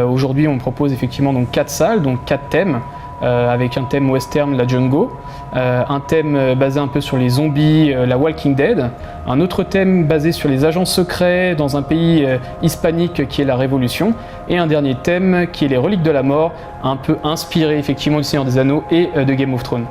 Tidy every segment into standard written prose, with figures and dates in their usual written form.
Aujourd'hui, on propose effectivement donc 4 salles, donc 4 thèmes, avec un thème western, la Django, un thème basé un peu sur les zombies, la Walking Dead, un autre thème basé sur les agents secrets dans un pays hispanique qui est la Révolution, et un dernier thème qui est les reliques de la mort, un peu inspiré effectivement du Seigneur des Anneaux et de Game of Thrones.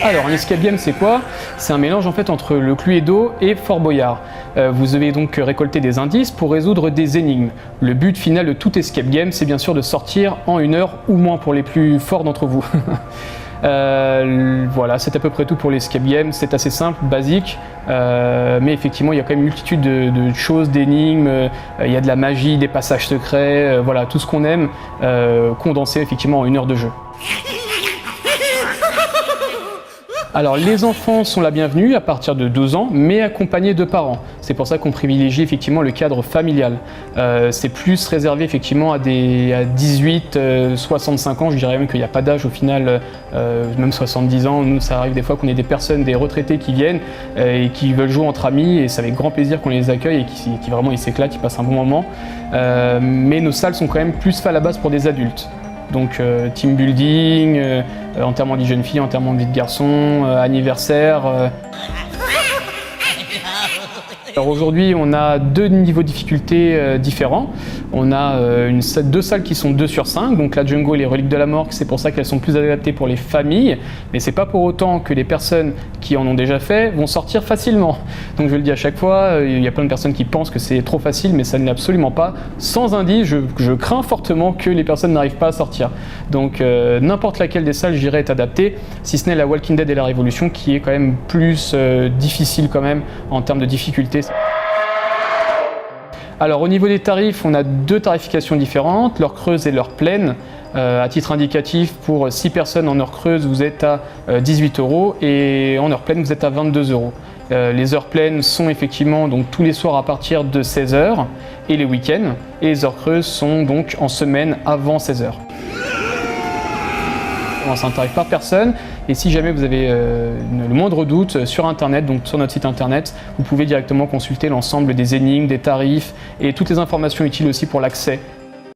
Alors, un escape game, c'est quoi? C'est un mélange en fait entre le Cluedo et Fort Boyard. Vous devez donc récolter des indices pour résoudre des énigmes. Le but final de tout escape game, c'est bien sûr de sortir en 1 heure ou moins pour les plus forts d'entre vous. Voilà, c'est à peu près tout pour l'escape game. C'est assez simple, basique, mais effectivement, il y a quand même une multitude de choses, d'énigmes. Il y a de la magie, des passages secrets, voilà, tout ce qu'on aime, condensé effectivement en 1 heure de jeu. Alors les enfants sont la bienvenue à partir de 12 ans, mais accompagnés de parents. C'est pour ça qu'on privilégie effectivement le cadre familial. C'est plus réservé effectivement à 18, 65 ans, je dirais même qu'il n'y a pas d'âge au final, même 70 ans. Nous, ça arrive des fois qu'on ait des personnes, des retraités qui viennent et qui veulent jouer entre amis, et c'est avec grand plaisir qu'on les accueille et qui vraiment ils s'éclatent, ils passent un bon moment. Mais nos salles sont quand même plus faits à la base pour des adultes. Donc team building, enterrement de jeune fille, enterrement de vie de garçon, anniversaire. Alors aujourd'hui, on a 2 niveaux de difficulté différents. On a 2 salles qui sont 2 sur 5, donc la Django et les reliques de la mort, c'est pour ça qu'elles sont plus adaptées pour les familles, mais c'est pas pour autant que les personnes qui en ont déjà fait vont sortir facilement. Donc je le dis à chaque fois, il y a plein de personnes qui pensent que c'est trop facile, mais ça ne l'est absolument pas. Sans indice, je crains fortement que les personnes n'arrivent pas à sortir. Donc n'importe laquelle des salles, je dirais, est adaptée, si ce n'est la Walking Dead et la Révolution, qui est quand même plus difficile quand même en termes de difficulté. Alors au niveau des tarifs, on a 2 tarifications différentes, l'heure creuse et l'heure pleine. À titre indicatif, pour 6 personnes en heure creuse, vous êtes à 18 € et en heure pleine, vous êtes à 22 €. Les heures pleines sont effectivement donc tous les soirs à partir de 16 h et les week-ends. Et les heures creuses sont donc en semaine avant 16 h. C'est un tarif par personne, et si jamais vous avez le moindre doute sur internet, donc sur notre site internet, vous pouvez directement consulter l'ensemble des énigmes, des tarifs et toutes les informations utiles aussi pour l'accès